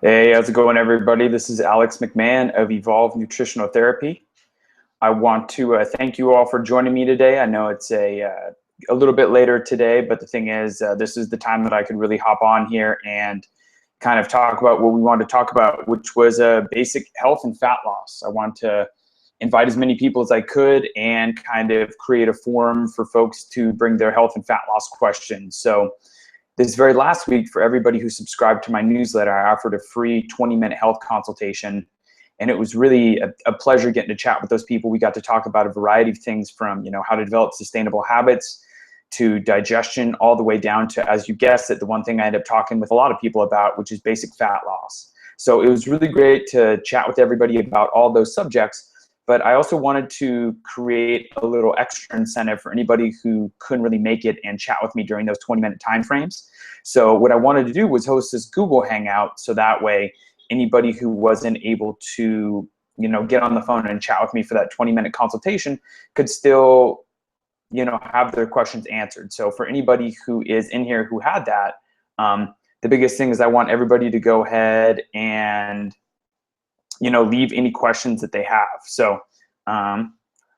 Hey, how's it going, everybody? This is Alex McMahon of Evolve Nutritional Therapy. I want to thank you all for joining me today. I know it's a little bit later today, but the thing is, this is the time that I could really hop on here and kind of talk about what we wanted to talk about, which was basic health and fat loss. I want to invite as many people as I could and kind of create a forum for folks to bring their health and fat loss questions. So this very last week, for everybody who subscribed to my newsletter, I offered a free 20-minute health consultation. And it was really a pleasure getting to chat with those people. We got to talk about a variety of things from, how to develop sustainable habits to digestion, all the way down to, as you guessed it, the one thing I ended up talking with a lot of people about, which is basic fat loss. So it was really great to chat with everybody about all those subjects. But I also wanted to create a little extra incentive for anybody who couldn't really make it and chat with me during those 20-minute time frames. So what I wanted to do was host this Google Hangout, so that way anybody who wasn't able to, get on the phone and chat with me for that 20-minute consultation could still, have their questions answered. So for anybody who is in here who had that, the biggest thing is I want everybody to go ahead and leave any questions that they have. So I'm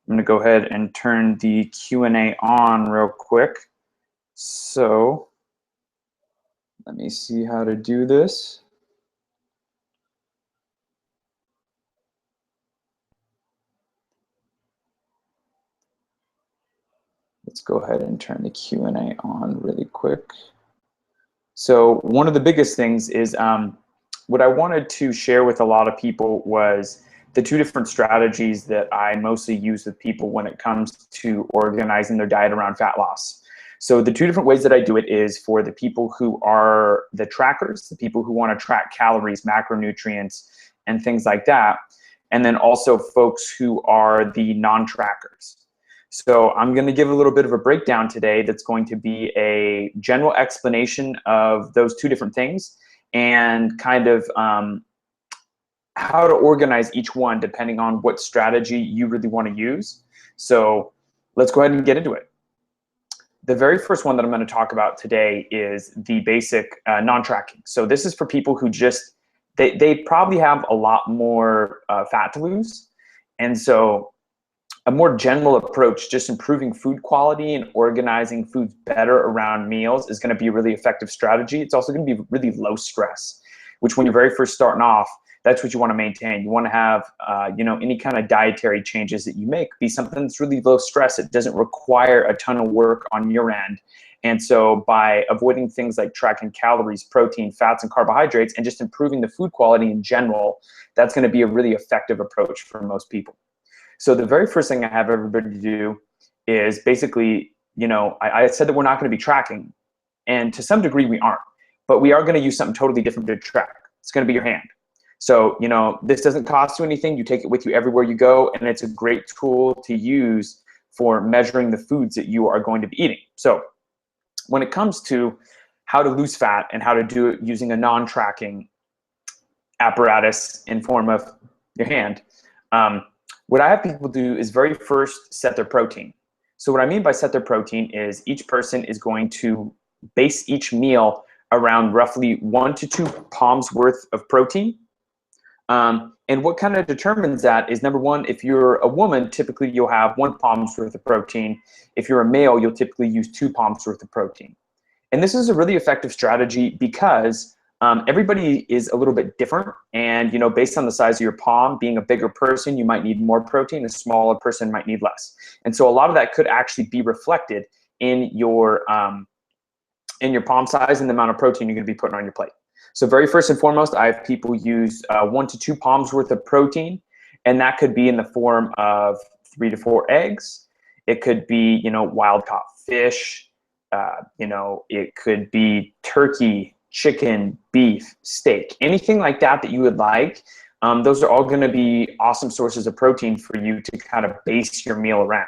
going to go ahead and turn the Q&A on real quick. So let me see how to do this. Let's go ahead and turn the Q&A on really quick. So one of the biggest things is what I wanted to share with a lot of people was the two different strategies that I mostly use with people when it comes to organizing their diet around fat loss. So the two different ways that I do it is for the people who are the trackers, the people who want to track calories, macronutrients, and things like that, and then also folks who are the non-trackers. So I'm going to give a little bit of a breakdown today that's going to be a general explanation of those two different things and kind of how to organize each one depending on what strategy you really want to use. So let's go ahead and get into it. The very first one that I'm going to talk about today is the basic non-tracking. So this is for people who just, they probably have a lot more fat to lose. And so a more general approach, just improving food quality and organizing foods better around meals, is going to be a really effective strategy. It's also going to be really low stress, which when you're very first starting off, that's what you want to maintain. You want to have, any kind of dietary changes that you make be something that's really low stress. It doesn't require a ton of work on your end. And so by avoiding things like tracking calories, protein, fats, and carbohydrates, and just improving the food quality in general, that's going to be a really effective approach for most people. So the very first thing I have everybody do is basically, I said that we're not going to be tracking, and to some degree we aren't, but we are going to use something totally different to track. It's going to be your hand. So, this doesn't cost you anything. You take it with you everywhere you go, and it's a great tool to use for measuring the foods that you are going to be eating. So when it comes to how to lose fat and how to do it using a non-tracking apparatus in form of your hand, what I have people do is very first set their protein. So what I mean by set their protein is each person is going to base each meal around roughly 1 to 2 palms worth of protein. And what kind of determines that is, number one, if you're a woman, typically you'll have 1 palm's worth of protein. If you're a male, you'll typically use 2 palms worth of protein. And this is a really effective strategy because everybody is a little bit different, and based on the size of your palm, being a bigger person, you might need more protein. A smaller person might need less, and so a lot of that could actually be reflected in your palm size and the amount of protein you're going to be putting on your plate. So very first and foremost, I have people use 1 to 2 palms worth of protein, and that could be in the form of 3 to 4 eggs. It could be wild caught fish. It could be turkey, chicken, beef, steak, anything like that that you would like. Those are all going to be awesome sources of protein for you to kind of base your meal around.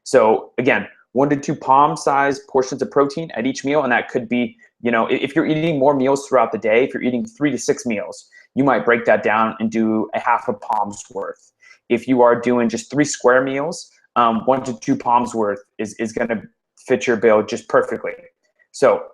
So again, 1 to 2 palm size portions of protein at each meal. And that could be, if you're eating more meals throughout the day, if you're eating 3 to 6 meals, you might break that down and do a half a palm's worth. If you are doing just 3 square meals, 1 to 2 palms worth is going to fit your bill just perfectly. So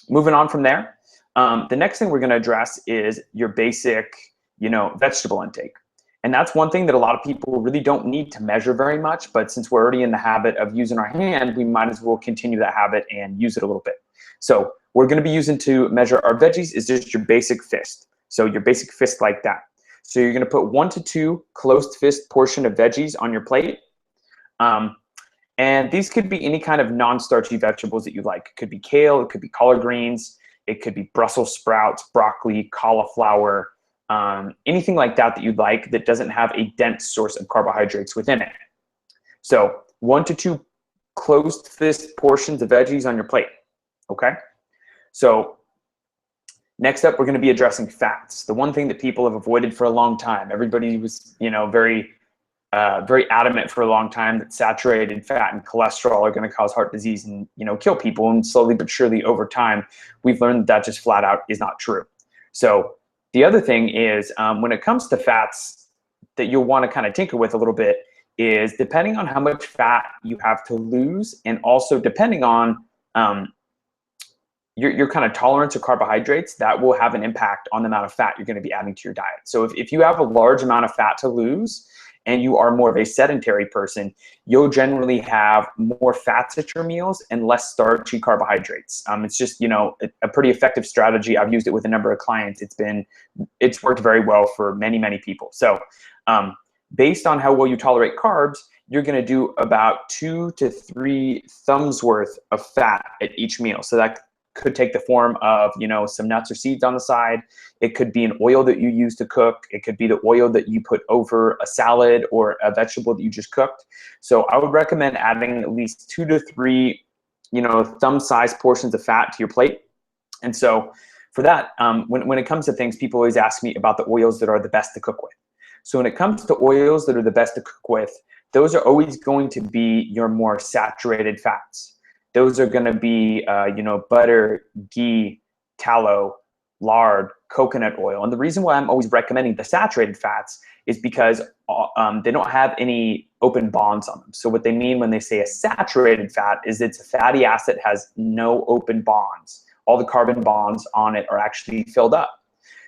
moving on from there, The next thing we're going to address is your basic, vegetable intake. And that's one thing that a lot of people really don't need to measure very much, but since we're already in the habit of using our hand, we might as well continue that habit and use it a little bit. So we're going to be using to measure our veggies is just your basic fist. So your basic fist like that. So you're going to put 1 to 2 closed fist portion of veggies on your plate. And these could be any kind of non-starchy vegetables that you like. It could be kale, it could be collard greens, it could be Brussels sprouts, broccoli, cauliflower, anything like that you'd like that doesn't have a dense source of carbohydrates within it. So 1 to 2 closed fist portions of veggies on your plate, okay? So next up, we're gonna be addressing fats. The one thing that people have avoided for a long time. Everybody was, very adamant for a long time that saturated fat and cholesterol are going to cause heart disease and kill people. And slowly but surely over time, we've learned that just flat out is not true. So the other thing is when it comes to fats that you'll want to kind of tinker with a little bit is depending on how much fat you have to lose, and also depending on your kind of tolerance of carbohydrates, that will have an impact on the amount of fat you're going to be adding to your diet. So if you have a large amount of fat to lose, and you are more of a sedentary person, you'll generally have more fats at your meals and less starchy carbohydrates. It's just, a pretty effective strategy. I've used it with a number of clients. It's worked very well for many, many people. So based on how well you tolerate carbs, you're gonna do about 2 to 3 thumbs worth of fat at each meal. So that could take the form of, some nuts or seeds on the side. It could be an oil that you use to cook. It could be the oil that you put over a salad or a vegetable that you just cooked. So I would recommend adding at least 2 to 3, thumb-sized portions of fat to your plate. And so for that, when it comes to things, people always ask me about the oils that are the best to cook with. So when it comes to oils that are the best to cook with, those are always going to be your more saturated fats. Those are going to be, butter, ghee, tallow, lard, coconut oil. And the reason why I'm always recommending the saturated fats is because they don't have any open bonds on them. So what they mean when they say a saturated fat is it's a fatty acid that has no open bonds. All the carbon bonds on it are actually filled up.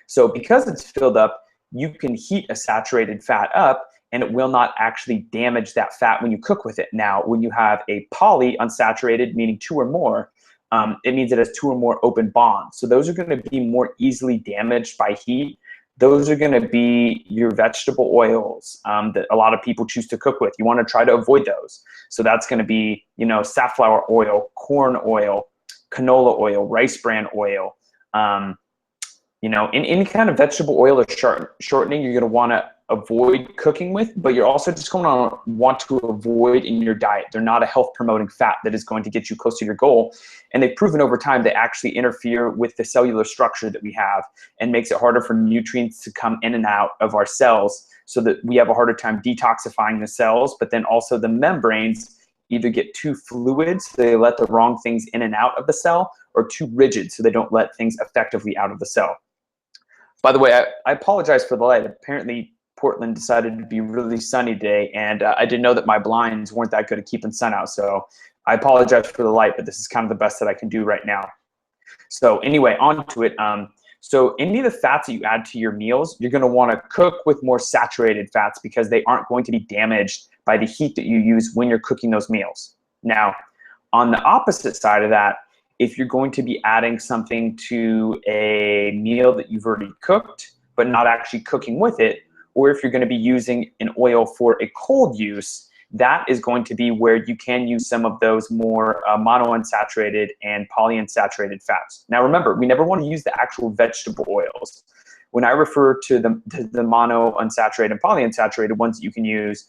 So because it's filled up, you can heat a saturated fat up and it will not actually damage that fat when you cook with it. Now, when you have a polyunsaturated, meaning 2 or more, it means it has 2 or more open bonds. So those are going to be more easily damaged by heat. Those are going to be your vegetable oils that a lot of people choose to cook with. You want to try to avoid those. So that's going to be, safflower oil, corn oil, canola oil, rice bran oil. In any kind of vegetable oil or shortening, you're going to want to avoid cooking with, but you're also just going to want to avoid in your diet. They're not a health promoting fat that is going to get you close to your goal. And they've proven over time they actually interfere with the cellular structure that we have and makes it harder for nutrients to come in and out of our cells, so that we have a harder time detoxifying the cells. But then also the membranes either get too fluid, so they let the wrong things in and out of the cell, or too rigid, so they don't let things effectively out of the cell. By the way, I apologize for the light. Apparently Portland decided to be really sunny today, and I didn't know that my blinds weren't that good at keeping sun out. So I apologize for the light, but this is kind of the best that I can do right now. So anyway, on to it. So any of the fats that you add to your meals, you're going to want to cook with more saturated fats because they aren't going to be damaged by the heat that you use when you're cooking those meals. Now, on the opposite side of that, if you're going to be adding something to a meal that you've already cooked, but not actually cooking with it, or if you're going to be using an oil for a cold use, that is going to be where you can use some of those more monounsaturated and polyunsaturated fats. Now remember, we never want to use the actual vegetable oils. When I refer to the monounsaturated and polyunsaturated ones that you can use,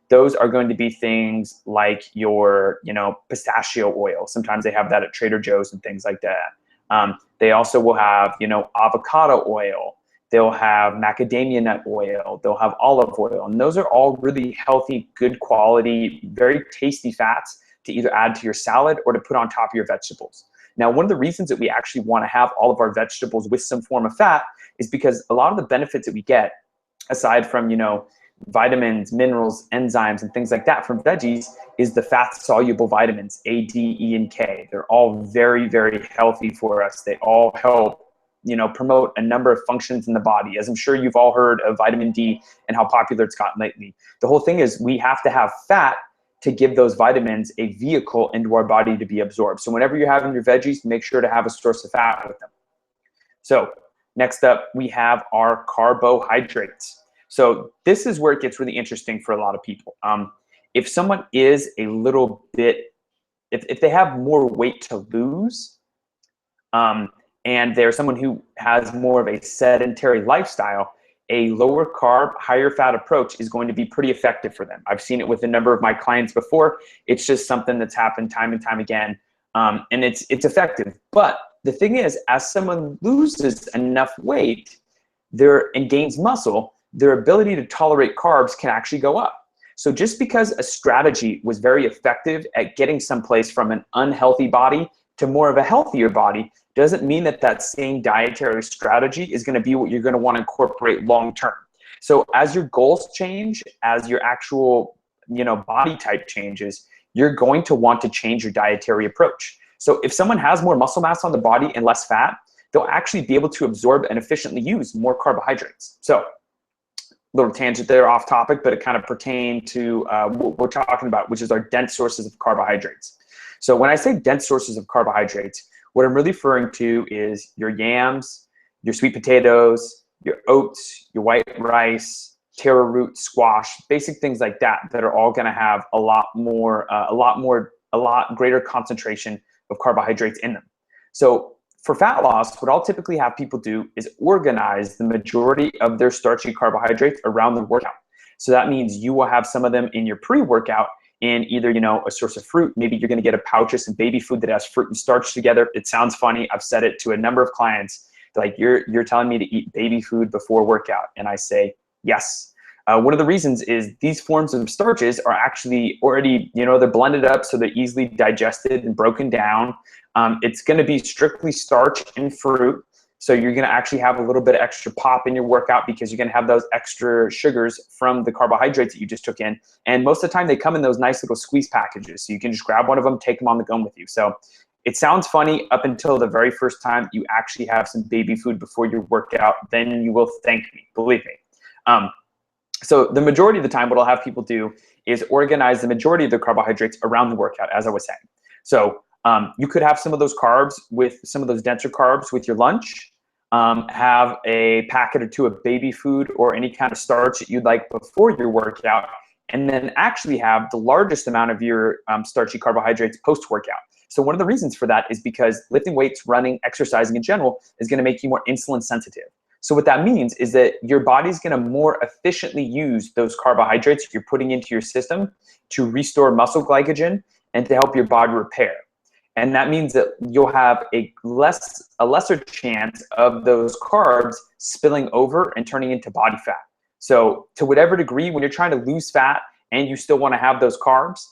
those are going to be things like your, pistachio oil. Sometimes they have that at Trader Joe's and things like that. They also will have, avocado oil. They'll have macadamia nut oil. They'll have olive oil. And those are all really healthy, good quality, very tasty fats to either add to your salad or to put on top of your vegetables. Now, one of the reasons that we actually want to have all of our vegetables with some form of fat is because a lot of the benefits that we get, aside from, vitamins, minerals, enzymes, and things like that from veggies is the fat-soluble vitamins, A, D, E, and K. They're all very, very healthy for us. They all help, promote a number of functions in the body. As I'm sure you've all heard of vitamin D and how popular it's gotten lately. The whole thing is we have to have fat to give those vitamins a vehicle into our body to be absorbed. So whenever you're having your veggies, make sure to have a source of fat with them. So next up, we have our carbohydrates. So this is where it gets really interesting for a lot of people. If someone is a little bit, if they have more weight to lose, and they're someone who has more of a sedentary lifestyle, a lower carb, higher fat approach is going to be pretty effective for them. I've seen it with a number of my clients before. It's just something that's happened time and time again, and it's effective. But the thing is, as someone loses enough weight and gains muscle, their ability to tolerate carbs can actually go up. So just because a strategy was very effective at getting someplace from an unhealthy body to more of a healthier body doesn't mean that that same dietary strategy is going to be what you're going to want to incorporate long term. So as your goals change, as your actual body type changes, you're going to want to change your dietary approach. So if someone has more muscle mass on the body and less fat, they'll actually be able to absorb and efficiently use more carbohydrates. So little tangent there off topic, but it kind of pertained to what we're talking about, which is our dense sources of carbohydrates. So when I say dense sources of carbohydrates, what I'm really referring to is your yams, your sweet potatoes, your oats, your white rice, taro root, squash, basic things like that are all going to have a lot greater concentration of carbohydrates in them. So for fat loss, what I'll typically have people do is organize the majority of their starchy carbohydrates around the workout. So that means you will have some of them in your pre-workout in either, a source of fruit. Maybe you're going to get a pouch of some baby food that has fruit and starch together. It sounds funny. I've said it to a number of clients. They're like, you're telling me to eat baby food before workout. And I say, yes. One of the reasons is these forms of starches are actually already, they're blended up so they're easily digested and broken down. It's going to be strictly starch and fruit. So you're going to actually have a little bit of extra pop in your workout because you're going to have those extra sugars from the carbohydrates that you just took in. And most of the time they come in those nice little squeeze packages. So you can just grab one of them, take them on the go with you. So it sounds funny up until the very first time you actually have some baby food before your workout. Then you will thank me, believe me. So the majority of the time, what I'll have people do is organize the majority of their carbohydrates around the workout, as I was saying. So you could have some of those carbs with some of those denser carbs with your lunch. Have a packet or two of baby food or any kind of starch that you'd like before your workout, and then actually have the largest amount of your starchy carbohydrates post-workout. So one of the reasons for that is because lifting weights, running, exercising in general is going to make you more insulin sensitive. So what that means is that your body's going to more efficiently use those carbohydrates you're putting into your system to restore muscle glycogen and to help your body repair. And that means that you'll have a lesser chance of those carbs spilling over and turning into body fat. So to whatever degree, when you're trying to lose fat and you still want to have those carbs,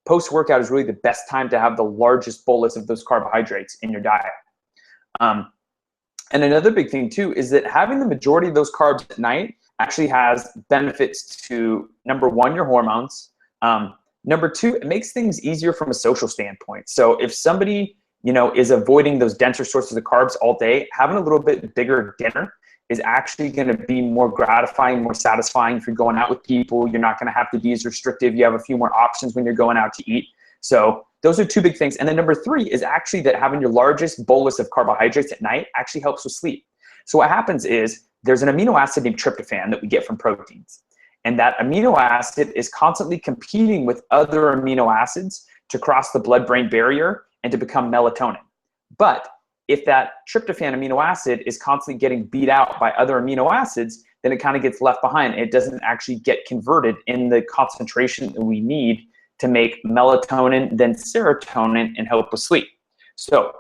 post-workout is really the best time to have the largest bolus of those carbohydrates in your diet. And another big thing too is that having the majority of those carbs at night actually has benefits to, number one, your hormones. Number two, it makes things easier from a social standpoint. So if somebody, is avoiding those denser sources of carbs all day, having a little bit bigger dinner is actually going to be more gratifying, more satisfying. If you're going out with people, you're not going to have to be as restrictive. You have a few more options when you're going out to eat. So those are two big things. And then number three is actually that having your largest bolus of carbohydrates at night actually helps with sleep. So what happens is there's an amino acid named tryptophan that we get from proteins. And that amino acid is constantly competing with other amino acids to cross the blood-brain barrier and to become melatonin. But if that tryptophan amino acid is constantly getting beat out by other amino acids, then it kind of gets left behind. It doesn't actually get converted in the concentration that we need to make melatonin, then serotonin, and help with sleep. So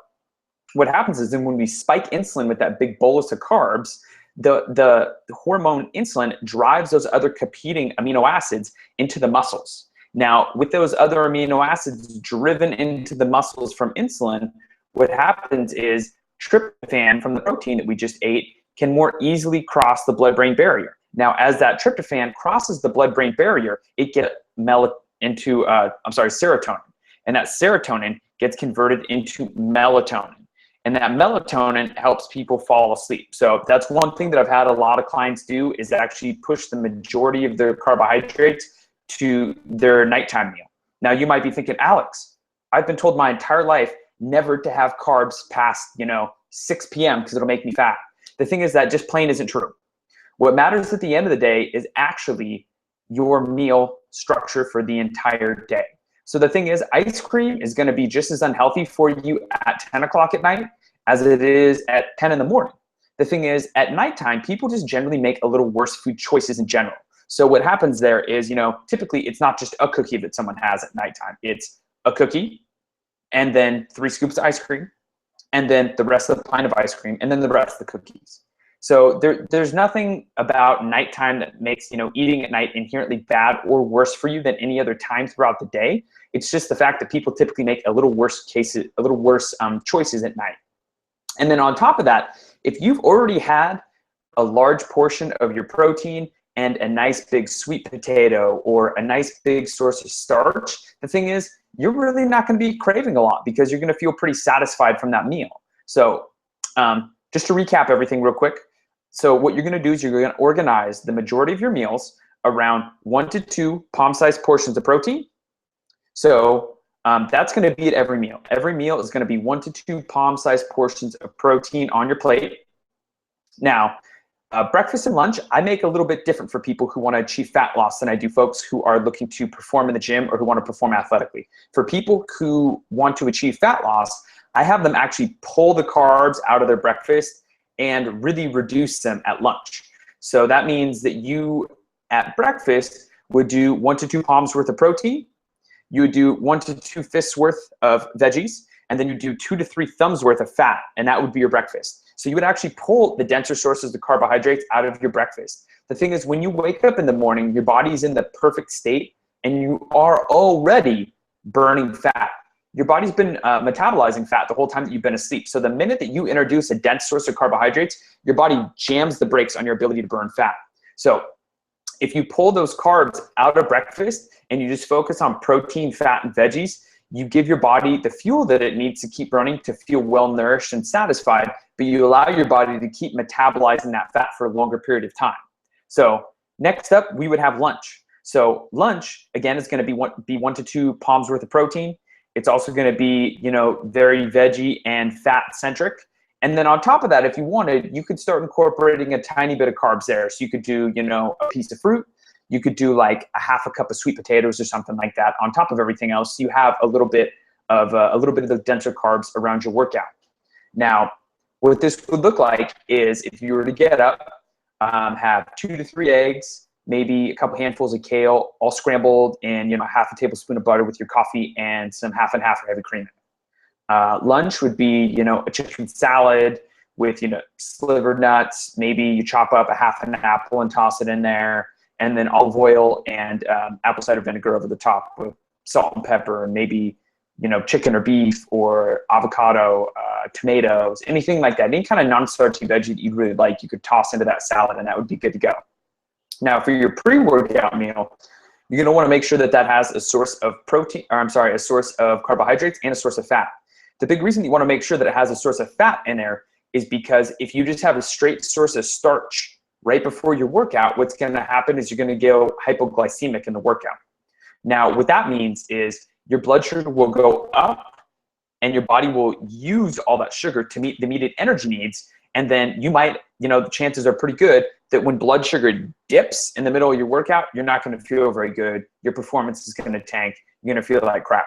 what happens is then when we spike insulin with that big bolus of carbs, the hormone insulin drives those other competing amino acids into the muscles. Now, with those other amino acids driven into the muscles from insulin, what happens is tryptophan from the protein that we just ate can more easily cross the blood-brain barrier. Now, as that tryptophan crosses the blood-brain barrier, it gets into serotonin, and that serotonin gets converted into melatonin. And that melatonin helps people fall asleep. So that's one thing that I've had a lot of clients do, is actually push the majority of their carbohydrates to their nighttime meal. Now you might be thinking, Alex, I've been told my entire life never to have carbs past 6 p.m. because it'll make me fat. The thing is that just plain isn't true. What matters at the end of the day is actually your meal structure for the entire day. So the thing is, ice cream is going to be just as unhealthy for you at 10 o'clock at night as it is at 10 in the morning. The thing is, at nighttime, people just generally make a little worse food choices in general. So what happens there is, typically it's not just a cookie that someone has at nighttime. It's a cookie, and then 3 scoops of ice cream, and then the rest of the pint of ice cream, and then the rest of the cookies. So there's nothing about nighttime that makes eating at night inherently bad or worse for you than any other time throughout the day. It's just the fact that people typically make a little worse choices at night. And then on top of that, if you've already had a large portion of your protein and a nice big sweet potato or a nice big source of starch, the thing is, you're really not going to be craving a lot because you're going to feel pretty satisfied from that meal. So just to recap everything real quick. So what you're going to do is you're going to organize the majority of your meals around 1 to 2 palm-sized portions of protein. So that's going to be at every meal. Every meal is going to be 1 to 2 palm-sized portions of protein on your plate. Now, breakfast and lunch, I make a little bit different for people who want to achieve fat loss than I do folks who are looking to perform in the gym or who want to perform athletically. For people who want to achieve fat loss, I have them actually pull the carbs out of their breakfast and really reduce them at lunch. So that means that you at breakfast would do 1 to 2 palms worth of protein. You would do 1 to 2 fists worth of veggies, and then you do 2 to 3 thumbs worth of fat, and that would be your breakfast. So you would actually pull the denser sources of carbohydrates out of your breakfast. The thing is, when you wake up in the morning, your body is in the perfect state, and you are already burning fat. Your body's been metabolizing fat the whole time that you've been asleep. So the minute that you introduce a dense source of carbohydrates, your body jams the brakes on your ability to burn fat. So if you pull those carbs out of breakfast and you just focus on protein, fat, and veggies, you give your body the fuel that it needs to keep burning to feel well-nourished and satisfied, but you allow your body to keep metabolizing that fat for a longer period of time. So next up, we would have lunch. So lunch, again, is going to be 1 to 2 palms worth of protein. It's also going to be, very veggie and fat-centric. And then on top of that, if you wanted, you could start incorporating a tiny bit of carbs there. So you could do, a piece of fruit. You could do like a half a cup of sweet potatoes or something like that on top of everything else. You have a little bit of the denser carbs around your workout. Now, what this would look like is if you were to get up, have 2 to 3 eggs, maybe a couple handfuls of kale, all scrambled in, half a tablespoon of butter with your coffee and some half and half or heavy cream. Lunch would be, a chicken salad with, slivered nuts. Maybe you chop up a half an apple and toss it in there, and then olive oil and apple cider vinegar over the top with salt and pepper, and maybe, chicken or beef or avocado, tomatoes, anything like that. Any kind of non-starchy veggie that you'd really like, you could toss into that salad, and that would be good to go. Now, for your pre-workout meal, you're going to want to make sure that that has a source of a source of carbohydrates and a source of fat. The big reason you want to make sure that it has a source of fat in there is because if you just have a straight source of starch right before your workout, what's going to happen is you're going to go hypoglycemic in the workout. Now, what that means is your blood sugar will go up and your body will use all that sugar to meet the immediate energy needs. And then you might, the chances are pretty good that when blood sugar dips in the middle of your workout, you're not going to feel very good. Your performance is going to tank. You're going to feel like crap.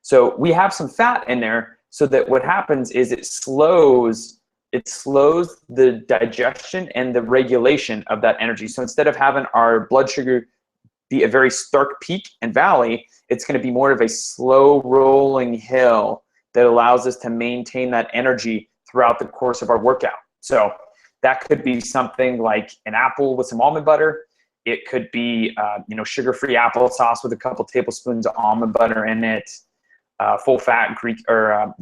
So we have some fat in there so that what happens is it slows the digestion and the regulation of that energy. So instead of having our blood sugar be a very stark peak and valley, it's going to be more of a slow rolling hill that allows us to maintain that energy throughout the course of our workout. So that could be something like an apple with some almond butter. It could be, sugar-free applesauce with a couple tablespoons of almond butter in it, full-fat Greek, or,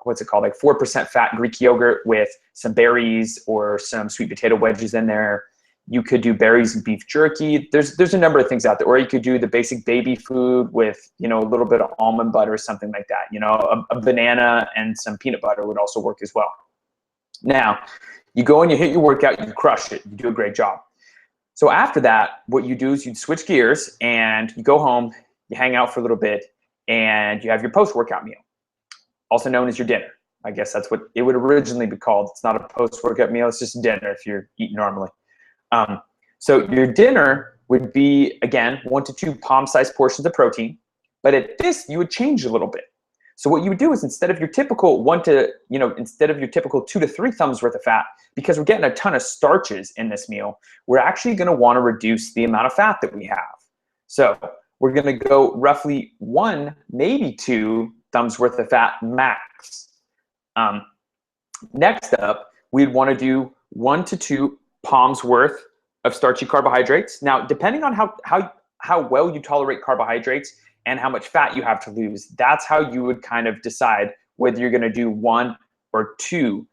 what's it called? Like 4% fat Greek yogurt with some berries or some sweet potato wedges in there. You could do berries and beef jerky. There's a number of things out there. Or you could do the basic baby food with, you know, a little bit of almond butter or something like that. You know, a banana and some peanut butter would also work as well. Now, you go and you hit your workout, you crush it, you do a great job. So after that, what you do is you switch gears and you go home, you hang out for a little bit, and you have your post-workout meal, also known as your dinner. I guess that's what it would originally be called. It's not a post-workout meal, it's just dinner if you're eating normally. So your dinner would be, again, 1 to 2 palm-sized portions of protein, but at this, you would change a little bit. So what you would do is instead of your typical 2 to 3 thumbs worth of fat, because we're getting a ton of starches in this meal, we're actually going to want to reduce the amount of fat that we have. So we're going to go roughly 1, maybe 2 thumbs worth of fat max. Next up, we'd want to do 1 to 2 palms worth of starchy carbohydrates. Now, depending on how well you tolerate carbohydrates and how much fat you have to lose, that's how you would kind of decide whether you're going to do 1 or 2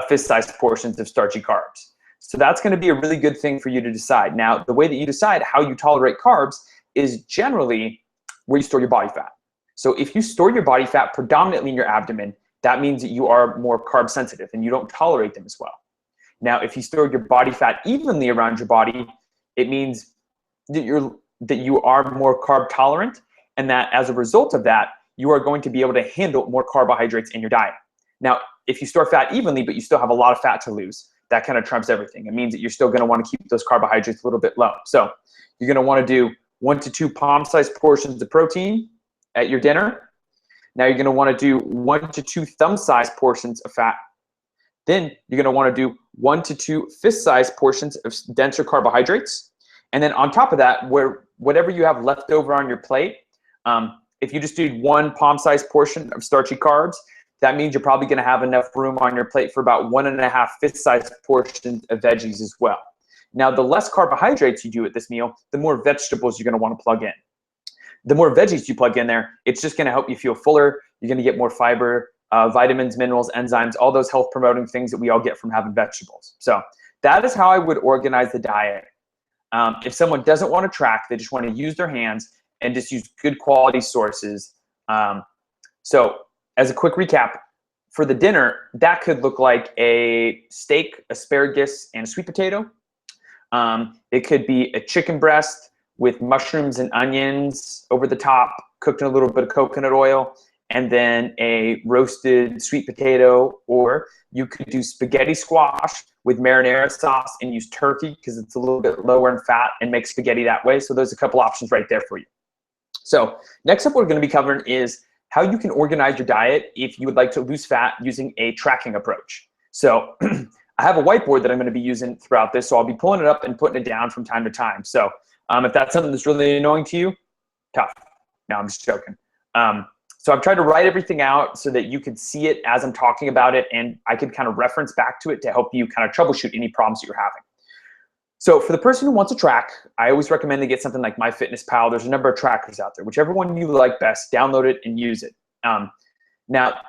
fist-sized portions of starchy carbs. So that's going to be a really good thing for you to decide. Now, the way that you decide how you tolerate carbs is generally where you store your body fat. So if you store your body fat predominantly in your abdomen, that means that you are more carb sensitive and you don't tolerate them as well. Now, if you store your body fat evenly around your body, it means that you are more carb tolerant, and that as a result of that, you are going to be able to handle more carbohydrates in your diet. Now, if you store fat evenly, but you still have a lot of fat to lose, that kind of trumps everything. It means that you're still going to want to keep those carbohydrates a little bit low. So you're going to want to do 1 to 2 palm-sized portions of protein at your dinner. Now you're going to want to do 1 to 2 thumb-sized portions of fat. Then you're going to want to do 1 to 2 fist-sized portions of denser carbohydrates. And then on top of that, whatever you have left over on your plate, if you just do 1 palm-sized portion of starchy carbs, that means you're probably going to have enough room on your plate for about 1.5 fist-sized portions of veggies as well. Now, the less carbohydrates you do at this meal, the more vegetables you're going to want to plug in. The more veggies you plug in there, it's just going to help you feel fuller. You're going to get more fiber, vitamins, minerals, enzymes, all those health-promoting things that we all get from having vegetables. So that is how I would organize the diet. If someone doesn't want to track, they just want to use their hands and just use good quality sources. So as a quick recap, for the dinner, that could look like a steak, asparagus, and a sweet potato. It could be a chicken breast with mushrooms and onions over the top, cooked in a little bit of coconut oil, and then a roasted sweet potato. Or you could do spaghetti squash with marinara sauce and use turkey because it's a little bit lower in fat and make spaghetti that way. So there's a couple options right there for you. So next up, what we're going to be covering is how you can organize your diet if you would like to lose fat using a tracking approach. So I have a whiteboard that I'm going to be using throughout this, so I'll be pulling it up and putting it down from time to time. So if that's something that's really annoying to you, tough. No, I'm just joking. So I've tried to write everything out so that you can see it as I'm talking about it, and I can kind of reference back to it to help you kind of troubleshoot any problems that you're having. So for the person who wants to track, I always recommend they get something like MyFitnessPal. There's a number of trackers out there. Whichever one you like best, download it and use it. Now,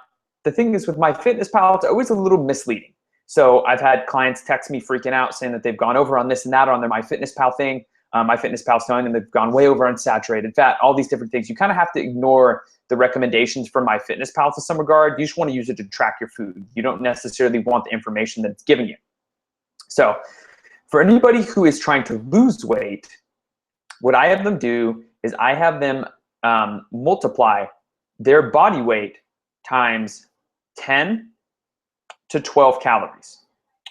the thing is with MyFitnessPal, it's always a little misleading. So I've had clients text me freaking out saying that they've gone over on this and that on their MyFitnessPal thing. MyFitnessPal's telling them they've gone way over on saturated fat, all these different things. You kind of have to ignore the recommendations from MyFitnessPal to some regard. You just want to use it to track your food. You don't necessarily want the information that it's giving you. So for anybody who is trying to lose weight, what I have them do is I have them multiply their body weight times 10 to 12 calories.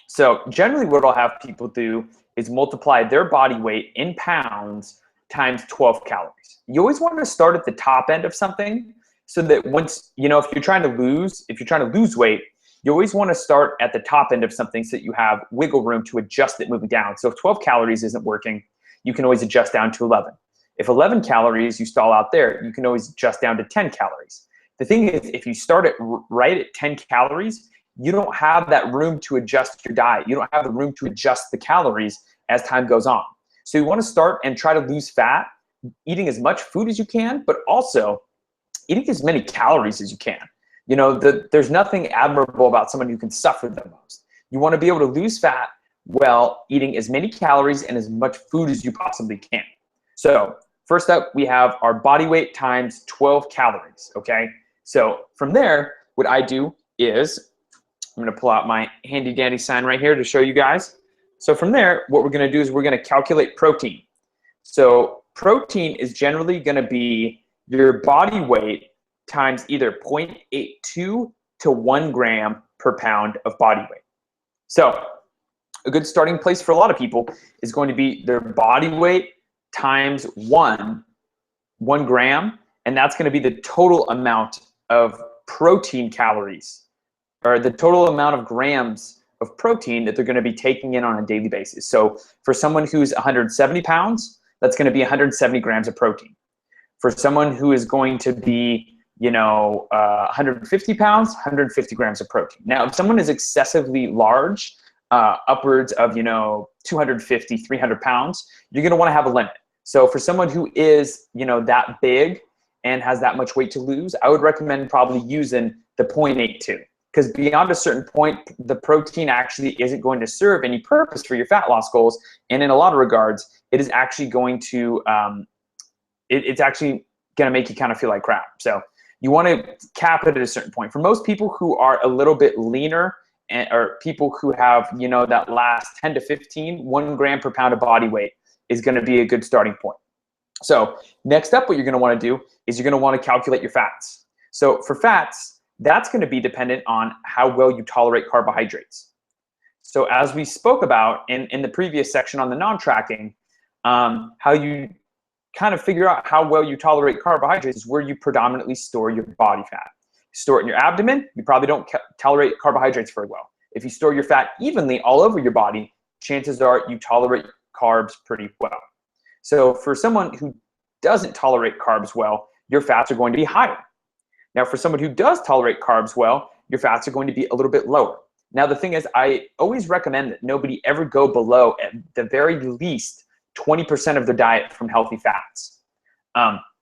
So generally what I'll have people do is multiply their body weight in pounds times 12 calories. You always want to start at the top end of something so that once, if you're trying to lose weight, you always want to start at the top end of something so that you have wiggle room to adjust it moving down. So if 12 calories isn't working, you can always adjust down to 11. If 11 calories you stall out there, you can always adjust down to 10 calories. The thing is, if you start it right at 10 calories, you don't have that room to adjust your diet. You don't have the room to adjust the calories as time goes on. So you want to start and try to lose fat, eating as much food as you can, but also eating as many calories as you can. There's nothing admirable about someone who can suffer the most. You want to be able to lose fat Well, eating as many calories and as much food as you possibly can. So first up, we have our body weight times 12 calories, okay? So from there, what I do is, I'm gonna pull out my handy dandy sign right here to show you guys. So from there, what we're gonna do is we're gonna calculate protein. So protein is generally gonna be your body weight times either 0.82 to 1 gram per pound of body weight. So a good starting place for a lot of people is going to be their body weight times one gram, and that's going to be the total amount of protein calories, or the total amount of grams of protein that they're going to be taking in on a daily basis. So for someone who's 170 pounds, that's going to be 170 grams of protein. For someone who is going to be 150 pounds, 150 grams of protein. Now, if someone is excessively large, upwards of 250, 300 pounds, you're going to want to have a limit. So for someone who is that big and has that much weight to lose, I would recommend probably using the 0.82, because beyond a certain point, the protein actually isn't going to serve any purpose for your fat loss goals, and in a lot of regards, it is actually going to it's actually going to make you kind of feel like crap. So you want to cap it at a certain point. For most people who are a little bit leaner, or people who have that last 10 to 15, 1 gram per pound of body weight is going to be a good starting point. So next up, what you're going to want to do is you're going to want to calculate your fats. So for fats, that's going to be dependent on how well you tolerate carbohydrates. So as we spoke about in the previous section on the non-tracking, how you kind of figure out how well you tolerate carbohydrates is where you predominantly store your body fat. Store it in your abdomen, you probably don't tolerate carbohydrates very well. If you store your fat evenly all over your body, chances are you tolerate carbs pretty well. So for someone who doesn't tolerate carbs well, your fats are going to be higher. Now for someone who does tolerate carbs well, your fats are going to be a little bit lower. Now the thing is, I always recommend that nobody ever go below, at the very least, 20% of their diet from healthy fats.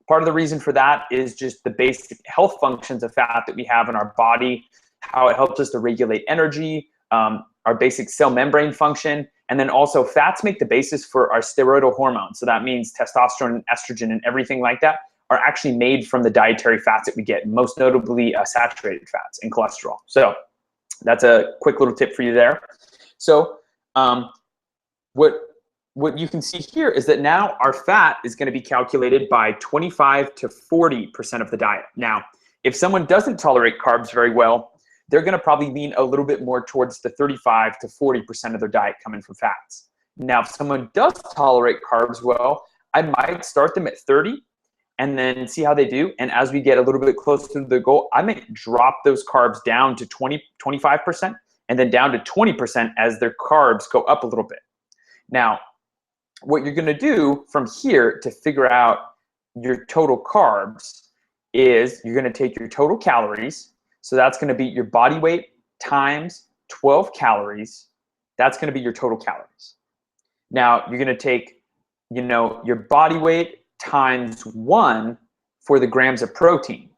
Part of the reason for that is just the basic health functions of fat that we have in our body, how it helps us to regulate energy, our basic cell membrane function, and then also fats make the basis for our steroidal hormones. So that means testosterone and estrogen and everything like that are actually made from the dietary fats that we get, most notably saturated fats and cholesterol. So that's a quick little tip for you there. So what you can see here is that now our fat is going to be calculated by 25 to 40% of the diet. Now, if someone doesn't tolerate carbs very well, they're going to probably lean a little bit more towards the 35 to 40% of their diet coming from fats. Now, if someone does tolerate carbs well, I might start them at 30 and then see how they do. And as we get a little bit closer to the goal, I may drop those carbs down to 25% and then down to 20% as their carbs go up a little bit. Now, what you're going to do from here to figure out your total carbs is you're going to take your total calories. So that's going to be your body weight times 12 calories. That's going to be your total calories. Now you're going to take, your body weight times 1 for the grams of protein.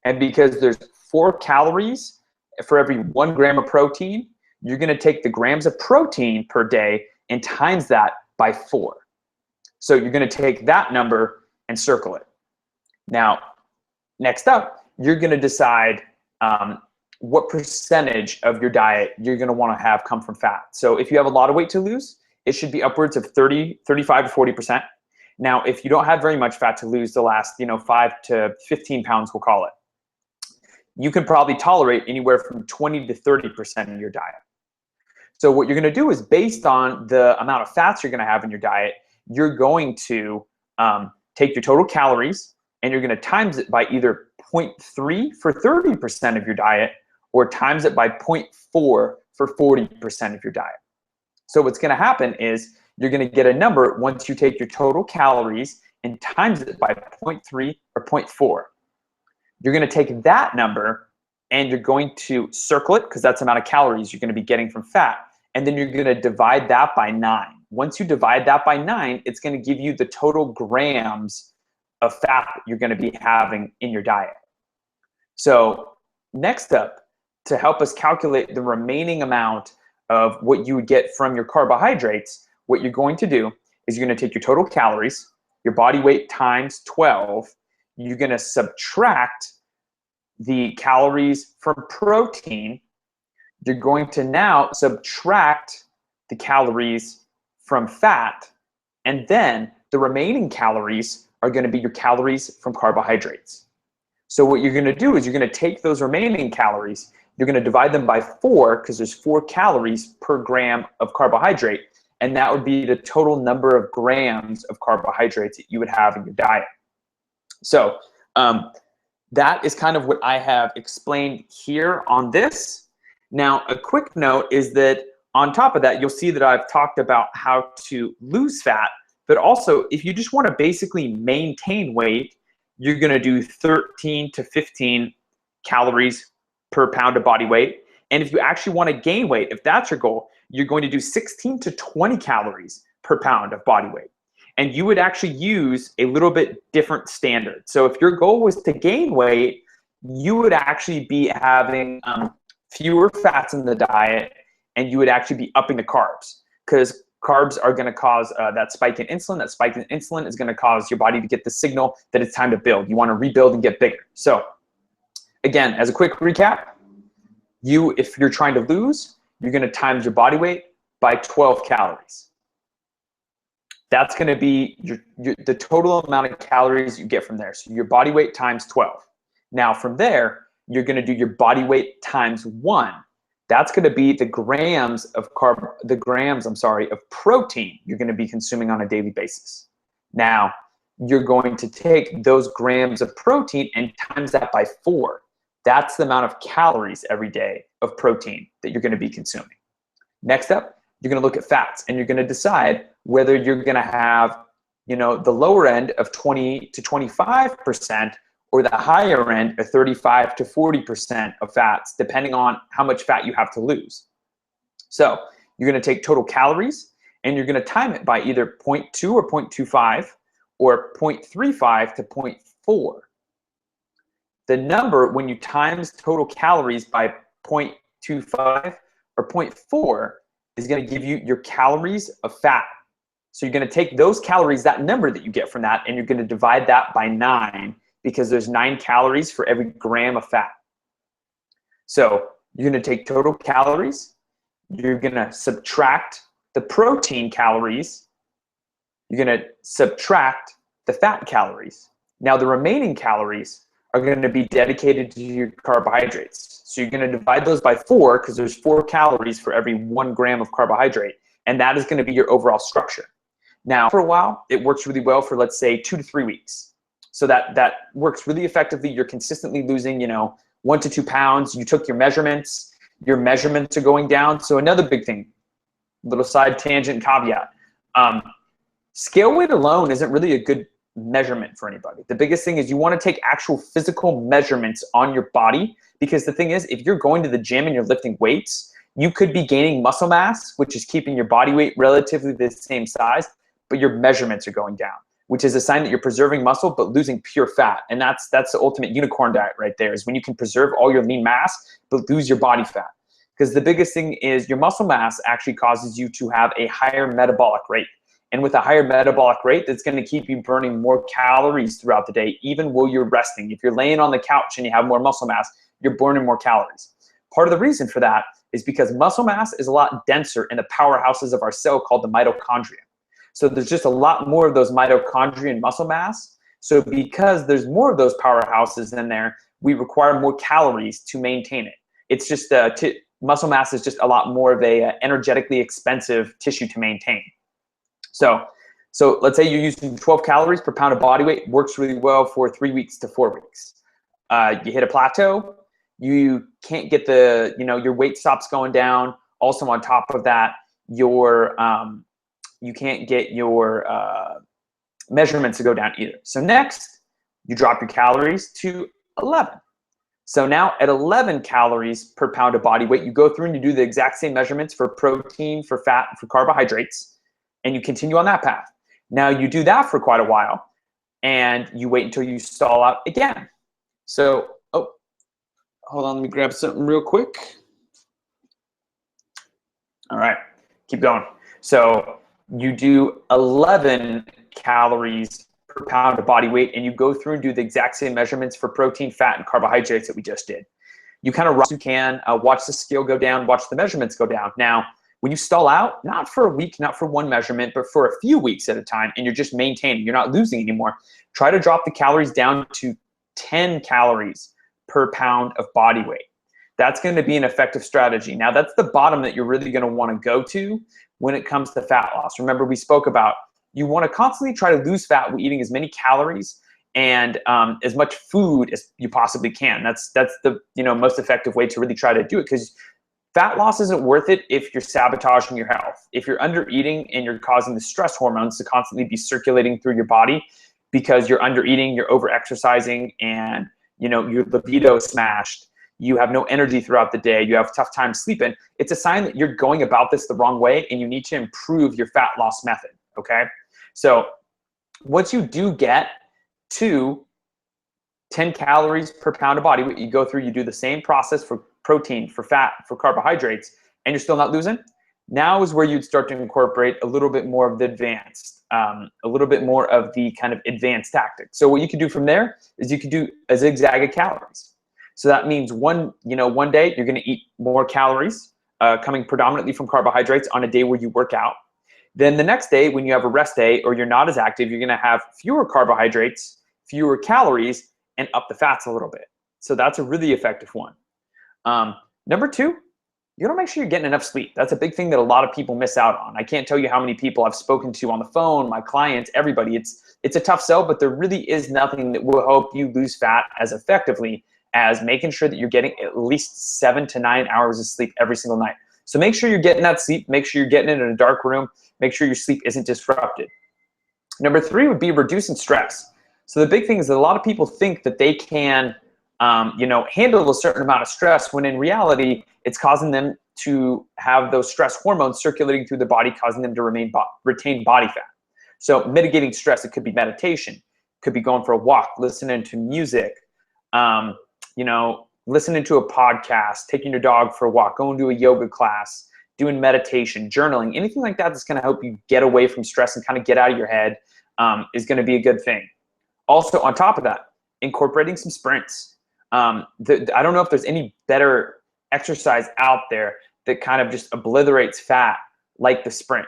And because there's 4 calories for every 1 gram of protein, you're going to take the grams of protein per day and times that by 4. So you're going to take that number and circle it. Now, next up, you're going to decide what percentage of your diet you're going to want to have come from fat. So if you have a lot of weight to lose, it should be upwards of 35 to 40%. Now, if you don't have very much fat to lose, the last 5 to 15 pounds, we'll call it, you can probably tolerate anywhere from 20 to 30% of your diet. So what you're going to do is, based on the amount of fats you're going to have in your diet, you're going to take your total calories and you're going to times it by either 0.3 for 30% of your diet or times it by 0.4 for 40% of your diet. So what's going to happen is you're going to get a number once you take your total calories and times it by 0.3 or 0.4. You're going to take that number and you're going to circle it, because that's the amount of calories you're going to be getting from fat. And then you're going to divide that by 9. Once you divide that by 9, it's going to give you the total grams of fat that you're going to be having in your diet. So next up, to help us calculate the remaining amount of what you would get from your carbohydrates, what you're going to do is you're going to take your total calories, your body weight times 12. You're going to subtract the calories from protein. You're going to now subtract the calories from fat, and then the remaining calories are going to be your calories from carbohydrates. So what you're going to do is you're going to take those remaining calories, you're going to divide them by 4 because there's 4 calories per gram of carbohydrate, and that would be the total number of grams of carbohydrates that you would have in your diet. So that is kind of what I have explained here on this. Now, a quick note is that on top of that, you'll see that I've talked about how to lose fat, but also if you just want to basically maintain weight, you're going to do 13 to 15 calories per pound of body weight. And if you actually want to gain weight, if that's your goal, you're going to do 16 to 20 calories per pound of body weight. And you would actually use a little bit different standard. So if your goal was to gain weight, you would actually be having fewer fats in the diet, and you would actually be upping the carbs, because carbs are going to cause that spike in insulin. That spike in insulin is going to cause your body to get the signal that it's time to build. You want to rebuild and get bigger. So again, as a quick recap, if you're trying to lose, you're going to times your body weight by 12 calories. That's going to be the total amount of calories you get from there. So your body weight times 12. Now from there, you're going to do your body weight times 1. That's going to be the grams of protein you're going to be consuming on a daily basis. Now, you're going to take those grams of protein and times that by 4. That's the amount of calories every day of protein that you're going to be consuming. Next up, you're going to look at fats, and you're going to decide whether you're going to have, the lower end of 20 to 25% or the higher end of 35 to 40% of fats, depending on how much fat you have to lose. So you're going to take total calories, and you're going to time it by either 0.2 or 0.25 or 0.35 to 0.4. The number, when you times total calories by 0.25 or 0.4, is going to give you your calories of fat. So you're going to take those calories, that number that you get from that, and you're going to divide that by 9, because there's 9 calories for every gram of fat. So you're going to take total calories, you're going to subtract the protein calories, you're going to subtract the fat calories. Now the remaining calories are going to be dedicated to your carbohydrates. So you're going to divide those by 4, because there's 4 calories for every 1 gram of carbohydrate, and that is going to be your overall structure. Now, for a while, it works really well for, let's say, 2 to 3 weeks. So that works really effectively. You're consistently losing, 1 to 2 pounds. You took your measurements are going down. So another big thing, little side tangent caveat, scale weight alone isn't really a good measurement for anybody. The biggest thing is you want to take actual physical measurements on your body, because the thing is, if you're going to the gym and you're lifting weights, you could be gaining muscle mass, which is keeping your body weight relatively the same size, but your measurements are going down, which is a sign that you're preserving muscle but losing pure fat. And that's the ultimate unicorn diet right there, is when you can preserve all your lean mass but lose your body fat. Because the biggest thing is your muscle mass actually causes you to have a higher metabolic rate. And with a higher metabolic rate, that's going to keep you burning more calories throughout the day, even while you're resting. If you're laying on the couch and you have more muscle mass, you're burning more calories. Part of the reason for that is because muscle mass is a lot denser in the powerhouses of our cell called the mitochondria. So there's just a lot more of those mitochondria and muscle mass. So because there's more of those powerhouses in there, we require more calories to maintain it. It's just muscle mass is just a lot more of a energetically expensive tissue to maintain. So let's say you're using 12 calories per pound of body weight, works really well for 3 weeks to 4 weeks. You hit a plateau, you can't get your weight stops going down. Also on top of that, you can't get your measurements to go down either. So next, you drop your calories to 11. So now at 11 calories per pound of body weight, you go through and you do the exact same measurements for protein, for fat, for carbohydrates, and you continue on that path. Now you do that for quite a while, and you wait until you stall out again. So, hold on, let me grab something real quick. All right, keep going. So you do 11 calories per pound of body weight, and you go through and do the exact same measurements for protein, fat, and carbohydrates that we just did. You kind of rush you can, watch the scale go down, watch the measurements go down. Now, when you stall out, not for a week, not for one measurement, but for a few weeks at a time, and you're just maintaining, you're not losing anymore, try to drop the calories down to 10 calories per pound of body weight. That's going to be an effective strategy. Now, that's the bottom that you're really going to want to go to when it comes to fat loss. Remember, we spoke about you want to constantly try to lose fat while eating as many calories and as much food as you possibly can. That's the most effective way to really try to do it, because fat loss isn't worth it if you're sabotaging your health. If you're under eating and you're causing the stress hormones to constantly be circulating through your body because you're under eating, you're over exercising, and your libido is smashed, you have no energy throughout the day, you have a tough time sleeping, it's a sign that you're going about this the wrong way and you need to improve your fat loss method, okay? So once you do get to 10 calories per pound of body weight, you go through, you do the same process for protein, for fat, for carbohydrates, and you're still not losing, now is where you'd start to incorporate a little bit more of the advanced, a little bit more of the kind of advanced tactic. So what you could do from there is you could do a zigzag of calories. So that means one day you're going to eat more calories coming predominantly from carbohydrates on a day where you work out. Then the next day, when you have a rest day or you're not as active, you're going to have fewer carbohydrates, fewer calories, and up the fats a little bit. So that's a really effective one. Number two, you gotta make sure you're getting enough sleep. That's a big thing that a lot of people miss out on. I can't tell you how many people I've spoken to on the phone, my clients, everybody. It's a tough sell, but there really is nothing that will help you lose fat as effectively as making sure that you're getting at least 7 to 9 hours of sleep every single night. So make sure you're getting that sleep. Make sure you're getting it in a dark room. Make sure your sleep isn't disrupted. Number three would be reducing stress. So the big thing is that a lot of people think that they can handle a certain amount of stress, when in reality, it's causing them to have those stress hormones circulating through the body, causing them to retain body fat. So mitigating stress, it could be meditation, could be going for a walk, listening to music, listening to a podcast, taking your dog for a walk, going to a yoga class, doing meditation, journaling, anything like that that's going to help you get away from stress and kind of get out of your head is going to be a good thing. Also, on top of that, incorporating some sprints. I don't know if there's any better exercise out there that kind of just obliterates fat like the sprint.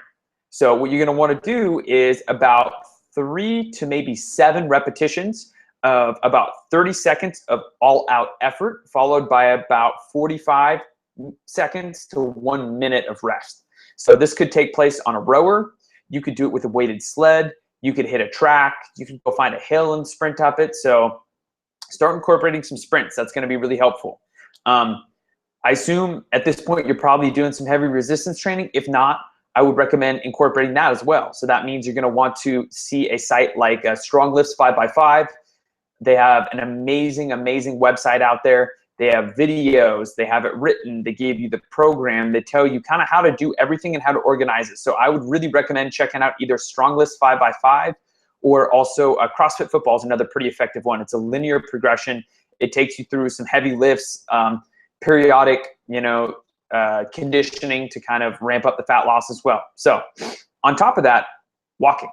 So what you're going to want to do is about 3 to maybe 7 repetitions of about 30 seconds of all-out effort, followed by about 45 seconds to 1 minute of rest. So this could take place on a rower. You could do it with a weighted sled. You could hit a track. You could go find a hill and sprint up it. So start incorporating some sprints. That's going to be really helpful. I assume at this point you're probably doing some heavy resistance training. If not, I would recommend incorporating that as well. So that means you're going to want to see a site like Strong Lifts 5x5. They have an amazing, amazing website out there. They have videos. They have it written. They give you the program. They tell you kind of how to do everything and how to organize it. So I would really recommend checking out either Strong Lifts 5x5 or also CrossFit Football is another pretty effective one. It's a linear progression. It takes you through some heavy lifts, periodic, conditioning to kind of ramp up the fat loss as well. So on top of that, walking.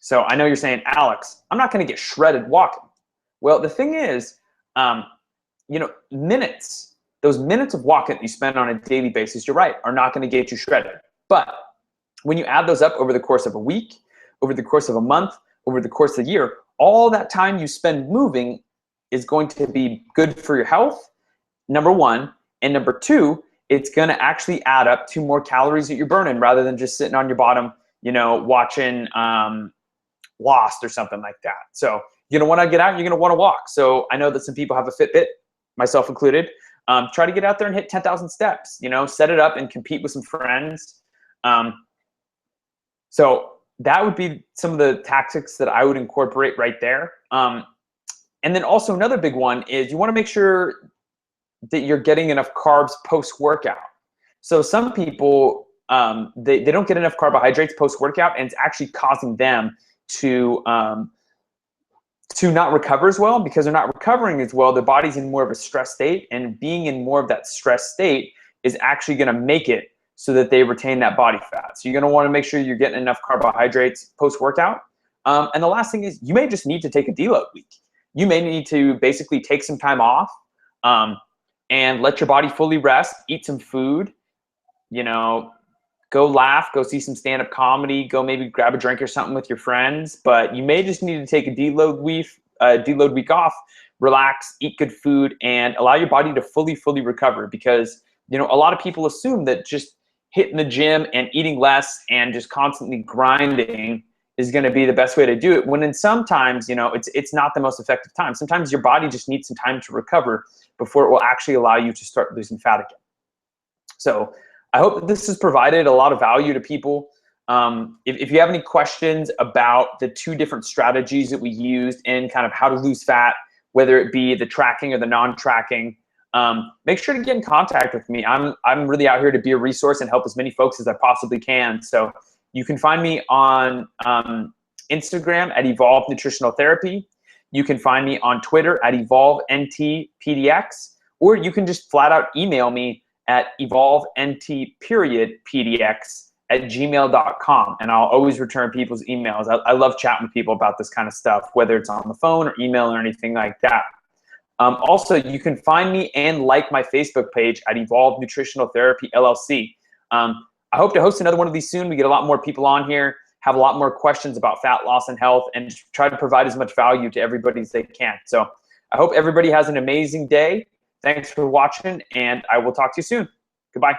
So I know you're saying, Alex, I'm not going to get shredded walking. Well, the thing is, minutes, those minutes of walking that you spend on a daily basis, you're right, are not going to get you shredded. But when you add those up over the course of a week, over the course of a month, over the course of the year, all that time you spend moving is going to be good for your health, number one. And number two, it's going to actually add up to more calories that you're burning rather than just sitting on your bottom, watching Lost or something like that. So you're going to want to get out, you're going to want to walk. So I know that some people have a Fitbit, myself included. Try to get out there and hit 10,000 steps, set it up and compete with some friends. So that would be some of the tactics that I would incorporate right there. And then also another big one is you want to make sure that you're getting enough carbs post-workout. So some people, they don't get enough carbohydrates post-workout, and it's actually causing them to not recover as well. Because they're not recovering as well, their body's in more of a stress state, and being in more of that stress state is actually going to make it so that they retain that body fat. So you're gonna wanna make sure you're getting enough carbohydrates post-workout. And the last thing is you may just need to take a deload week. You may need to basically take some time off and let your body fully rest, eat some food, you know, go laugh, go see some stand-up comedy, go maybe grab a drink or something with your friends. But you may just need to take a deload week off, relax, eat good food, and allow your body to fully recover. Because, you know, a lot of people assume that just hitting the gym and eating less and just constantly grinding is going to be the best way to do it, when in sometimes, you know, it's not the most effective time. Sometimes your body just needs some time to recover before it will actually allow you to start losing fat again. So I hope that this has provided a lot of value to people. If you have any questions about the two different strategies that we used in kind of how to lose fat, whether it be the tracking or the non-tracking, make sure to get in contact with me. I'm really out here to be a resource and help as many folks as I possibly can. So you can find me on Instagram at Evolve Nutritional Therapy. You can find me on Twitter at EvolveNTPDX, or you can just flat out email me at evolvent.pdx@gmail.com, and I'll always return people's emails. I love chatting with people about this kind of stuff, whether it's on the phone or email or anything like that. Also, you can find me and like my Facebook page at Evolve Nutritional Therapy LLC. I hope to host another one of these soon. We get a lot more people on here, have a lot more questions about fat loss and health, and try to provide as much value to everybody as they can. So I hope everybody has an amazing day. Thanks for watching, and I will talk to you soon. Goodbye.